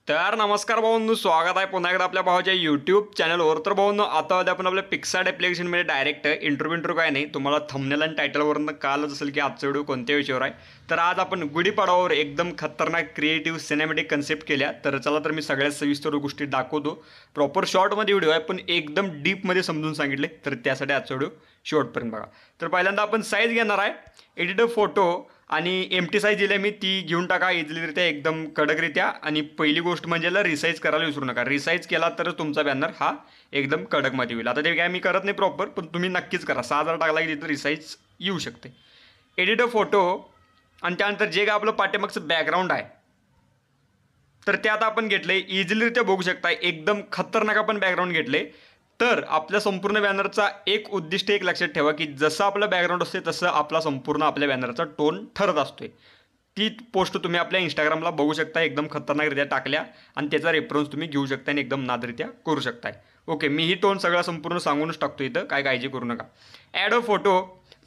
तर नमस्कार भाऊंनो, स्वागत आहे पुन्हा एकदा आपल्या भावाच्या यूट्यूब चॅनलवर. तर भाऊंनो, आता आपण आपल्या पिक्सार्ट ॲप्लिकेशनमध्ये डायरेक्ट इंटरव्ह्यू काय नाही, तुम्हाला थंबनेल आणि टायटलवरून कळलंच असेल की आजचा व्हिडिओ कोणत्या विषयावर आहे. तर आज आपण गुढीपाडवावर एकदम खतरनाक क्रिएटिव्ह सिनेमॅटिक कन्सेप्ट केल्या. तर चला तर मी सगळ्यात सविस्तर गोष्टी दाखवतो. प्रॉपर शॉर्टमध्ये व्हिडिओ आहे पण एकदम डीपमध्ये समजून सांगितले, तर त्यासाठी आजचा व्हिडिओ शेवटपर्यंत बघा. तर पहिल्यांदा आपण साईज घेणार आहे, एडिट फोटो आणि एमटी साईज दिली मी ती घेऊन टाका इझिलीरित्या, एकदम कडकरित्या. आणि पहिली गोष्ट म्हणजे रिसाईज करायला विसरू नका. रिसाईज केला तर तुमचा बॅनर हा एकदम कडकमध्ये होईल. आता ते काय मी करत नाही प्रॉपर, पण तुम्ही नक्कीच करा. 6000 टाकला की तिथं रिसाईज येऊ शकते. एडिट फोटो आणि त्यानंतर जे काय आपलं पाठीमागचं बॅकग्राऊंड आहे तर ते आता आपण घेतलं आहे. इझिलीरित्या बघू शकता, एकदम खतरनाक आपण बॅकग्राऊंड घेतले. तर आपल्या संपूर्ण बॅनरचा एक उद्दिष्ट एक लक्षात ठेवा की जसं आपलं बॅकग्राऊंड असते तसं आपला संपूर्ण आपल्या बॅनरचा टोन ठरत असतोय. ती पोस्ट तुम्ही आपल्या इंस्टाग्रामला बघू शकता, एकदम खतरनाकरित्या टाकल्या आणि त्याचा रेफरन्स तुम्ही घेऊ शकता आणि एकदम नादरित्या करू शकताय. ओके, मी ही टोन सगळा संपूर्ण सांगूनच टाकतो इथं, काय काळजी करू नका. Add a photo.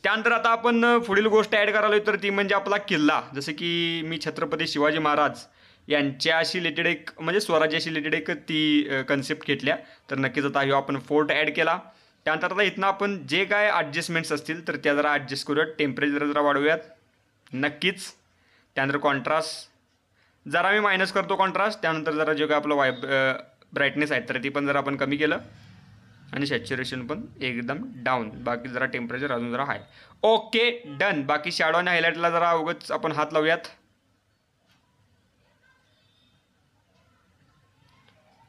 त्यानंतर आता आपण पुढील गोष्ट ॲड करायला तर ती म्हणजे आपला किल्ला. जसं की मी छत्रपती शिवाजी महाराज यांच्याशी रिलेटेड एक म्हणजे स्वराज्याशी रिलेटेड एक ती कन्सेप्ट घेतल्या. तर नक्कीच आता ह्यो आपण फोर्ट ॲड केला. त्यानंतर आता इथनं आपण जे काय ॲडजस्टमेंट्स असतील तर त्या जरा ॲडजस्ट करूयात. टेम्परेचर जरा वाढवूयात नक्कीच. त्यानंतर कॉन्ट्रास्ट जरा मी मायनस करतो कॉन्ट्रास्ट. त्यानंतर जरा जे काय आपलं ब्राईटनेस आहे तर ती पण जरा आपण कमी केलं आणि सॅच्युरेशन पण एकदम डाऊन. बाकी जरा टेम्परेचर अजून जरा हाय. Okay done. बाकी शॅडो आणि हायलाईटला जरा उगाच आपण हात लावूयात.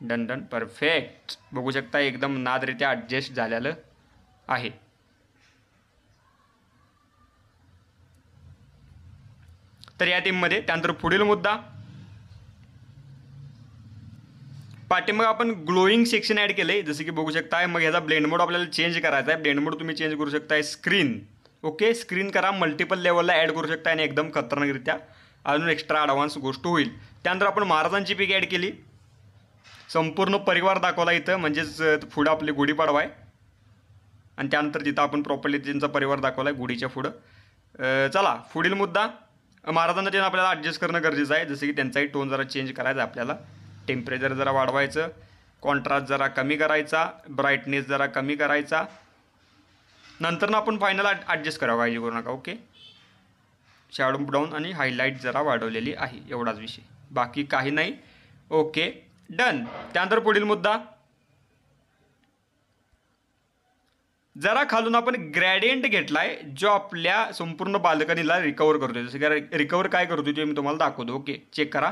Done done perfect. बघू शकता एकदम नादरित्या ॲडजस्ट झालेलं आहे. तर या टीममध्ये त्यानंतर पुढील मुद्दा, पाठीमाग आपण ग्लोईंग सेक्शन ॲड केलं आहे जसं की बघू शकता. मग ह्याचा ब्लेंड मोड आपल्याला चेंज करायचा आहे. ब्लेंड मोड तुम्ही चेंज करू शकताय स्क्रीन. ओके, स्क्रीन करा, मल्टिपल लेवलला ॲड करू शकता आणि एकदम खतरनाकरित्या अजून एक्स्ट्रा ॲडव्हान्स गोष्ट होईल. त्यानंतर आपण महाराजांची पिक ॲड केली, संपूर्ण परिवार दाखवला इथं, म्हणजेच पुढं आपली गुढीपाडवा आहे आणि त्यानंतर तिथं आपण प्रॉपर्ली त्यांचा परिवार दाखवला आहे गुढीच्या पुढं. चला पुढील मुद्दा, महाराजांना त्यांना आपल्याला ॲडजस्ट करणं गरजेचं आहे. जसं की त्यांचाही टोन जरा चेंज करायचा आहे आपल्याला. टेम्परेचर जरा वाढवायचं, कॉन्ट्रास्ट जरा कमी करायचा, ब्राईटनेस जरा कमी करायचा. नंतर ना आपण फायनल ॲडजस्ट करावं, काळजी करू नका. ओके, शॅडो डाऊन आणि हायलाईट जरा वाढवलेली आहे, एवढाच विषय, बाकी काही नाही. Okay done. त्यानंतर पुढील मुद्दा, जरा खालून आपण ग्रॅडियंट घेतलाय जो आपल्या संपूर्ण बाल्कनीला रिकवर करतोय. जसं की रिकवर काय करतोय ते मी तुम्हाला दाखवतो. ओके, चेक करा.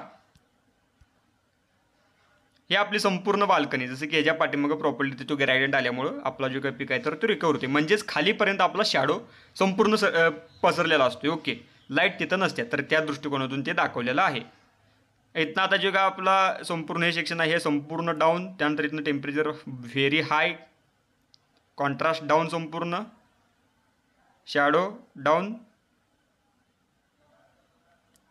हे आपली संपूर्ण बाल्कनी, जसं की ह्याच्या पाठीमागं प्रॉपर्टी तो ग्रॅडियंट आल्यामुळं आपला जो काही पीक आहे तर तो रिकवर होते. म्हणजेच खालीपर्यंत आपला शॅडो संपूर्ण पसरलेला असतो. ओके, लाईट तिथं नसते, तर त्या दृष्टिकोनातून ते दाखवलेलं आहे. इथनं आता जे काय आपला संपूर्ण हे सेक्शन आहे हे संपूर्ण डाऊन. त्यानंतर इथनं temperature very high, contrast down, संपूर्ण शॅडो डाऊन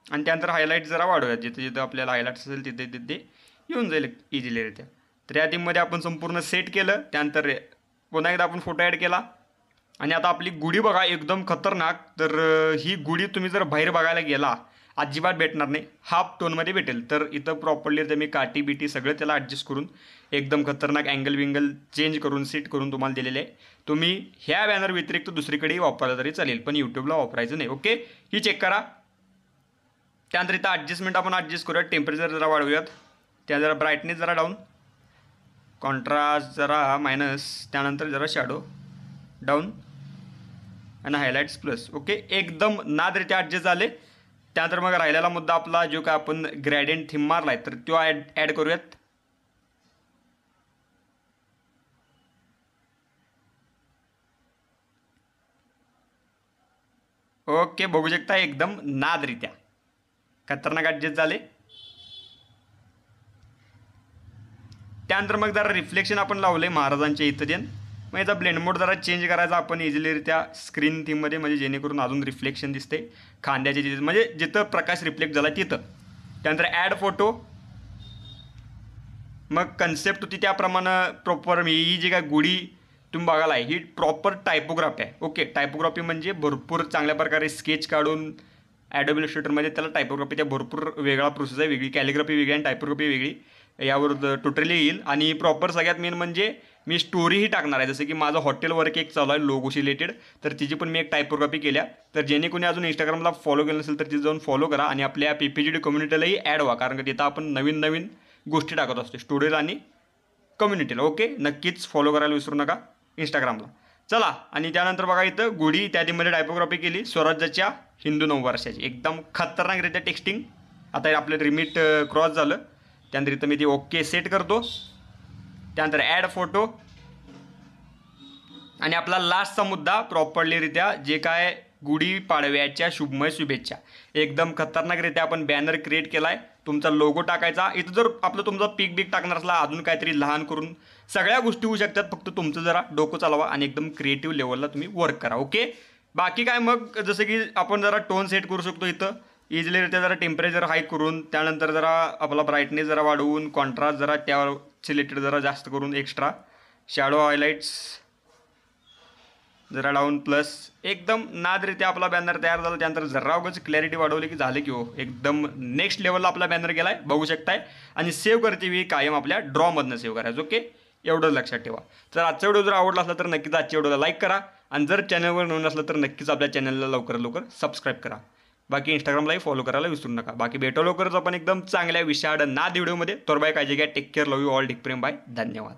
आणि त्यानंतर हायलाईट जरा वाढवूयात. जिथे जिथं आपल्याला हायलाईट्स असेल तिथे तिथे येऊन जाईल इझिलीरित्या. तर या टीममध्ये आपण संपूर्ण सेट केलं. त्यानंतर पुन्हा एकदा आपण फोटो ॲड केला आणि आता आपली गुढी बघा एकदम खतरनाक. तर ही गुढी तुम्ही जर बाहेर बघायला गेला अजिबात भेटणार नाही, हाफ टोनमध्ये भेटेल. तर इथं प्रॉपर्ली तर मी काठी बिटी सगळं त्याला ॲडजस्ट करून एकदम खतरनाक अँगल विंगल चेंज करून सेट करून तुम्हाला दिलेले आहे. तुम्ही ह्या बॅनर व्यतिरिक्त दुसरीकडेही वापरला तरी चालेल, पण यूट्यूबला वापरायचं नाही. ओके, ही चेक करा. त्यानंतर इथं ॲडजस्टमेंट आपण ॲडजस्ट करूयात. टेम्परेचर जरा वाढवूयात, त्या जरा ब्राईटनेस जरा डाऊन, कॉन्ट्रास्ट जरा मायनस, त्यानंतर जरा शॅडो डाऊन आणि हायलाईट्स प्लस. ओके, एकदम नादरित्या ॲडजस्ट झाले. त्यानंतर मग राहिलेला मुद्दा आपला जो काय आपण ग्रॅडियंट थीम मारला आहे तर तो ॲड करूयात. ओके, बघू शकता एकदम नादरित्या खतरनाक ॲडजस्ट झाले. त्यानंतर मग जरा रिफ्लेक्शन आपण लावले महाराजांच्या इथं देन. मग याचा ब्लेंड मोड जरा चेंज करायचा आपण इझिलीरित्या स्क्रीन थीममध्ये, म्हणजे जेणेकरून अजून रिफ्लेक्शन दिसते खांद्याचे जिथे, म्हणजे जिथं प्रकाश रिफ्लेक्ट झाला तिथं. त्यानंतर ॲड फोटो. मग कन्सेप्ट होती त्याप्रमाणे प्रॉपर ही जी काय गुढी तुम्ही बघायला आहे ही प्रॉपर टायपोग्राफी आहे. ओके, टायपोग्राफी म्हणजे भरपूर चांगल्या प्रकारे स्केच काढून ॲडोबी इलस्ट्रेटरमध्ये त्याला टायपोग्राफीच्या भरपूर वेगळा प्रोसेस आहे, वेगळी कॅलिग्राफी वेगळी आणि टायपोग्राफी वेगळी, यावर टोटली येईल. आणि प्रॉपर सगळ्यात मेन म्हणजे मी स्टोरीही टाकणार आहे, जसं की माझं हॉटेल वर्क एक चालू आहे लोगोशी रिलेटेड, तर तिची पण मी एक टायपोग्राफी केल्या. तर जेणे कोणी अजून इंस्टाग्रामला फॉलो केलं नसेल तर तिथे जाऊन फॉलो करा आणि आपल्या PPGD कम्युनिटीलाही ॲड व्हा, कारण की तिथं आपण नवीन नवीन गोष्टी टाकत असतो स्टोरीला आणि कम्युनिटीला. ओके, नक्कीच फॉलो करायला विसरू नका इंस्टाग्रामला. चला, आणि त्यानंतर बघा इथं गुढी त्यामध्ये टायपोग्राफी केली स्वराज्याच्या हिंदू नववर्षाची, एकदम खतरनाकरित्या टेक्स्टिंग. आता आपलं रिमिट क्रॉस झालं, त्यानंतर इथं मी ती ओके सेट करतो. त्यानंतर ॲड फोटो आणि आपला लास्टचा मुद्दा प्रॉपरलीरित्या जे काय गुढीपाडव्याच्या शुभमय शुभेच्छा, एकदम खतरनाकरित्या आपण बॅनर क्रिएट केला आहे. तुमचा लोगो टाकायचा. इथं जर आपलं तुमचा पिक बिक टाकणार असला अजून काहीतरी लहान करून सगळ्या गोष्टी होऊ शकतात, फक्त तुमचं जरा डोकं चालवा आणि एकदम क्रिएटिव्ह लेवलला तुम्ही वर्क करा. ओके, बाकी काय मग जसं की आपण जरा टोन सेट करू शकतो इथं इझिलीरित्या, जरा टेम्परेचर हाय करून, त्यानंतर जरा आपला ब्राईटनेस जरा वाढवून, कॉन्ट्रास्ट जरा त्यावर सिलेक्टेड जरा जास्त करून, एक्स्ट्रा शॅडो हायलाईट्स जरा डाऊन प्लस, एकदम नादरित्या आपला बॅनर तयार झाला. त्यानंतर जरा उगाच क्लॅरिटी वाढवली की झाले की हो एकदम नेक्स्ट लेवलला आपला बॅनर गेला आहे, बघू शकताय. आणि सेव्ह करते वेळी कायम आपल्या ड्रॉमधनं सेव्ह करायचं. ओके, एवढं लक्षात ठेवा. तर आजचा व्हिडिओ जर आवडला असला तर नक्कीच आजच्या व्हिडिओला लाईक करा आणि जर चॅनलवर नवीन असलं तर नक्कीच आपल्या चॅनलला लवकर सबस्क्राईब करा. बाकी इंस्टाग्रामलाही फॉलो करायला विसरू नका. बाकी भेटो लवकरच आपण एकदम चांगल्या विषाड नाद व्हिडिओमध्ये. तर बाय, काळजी घ्या, take care, love you all, take प्रेम, बाय, धन्यवाद.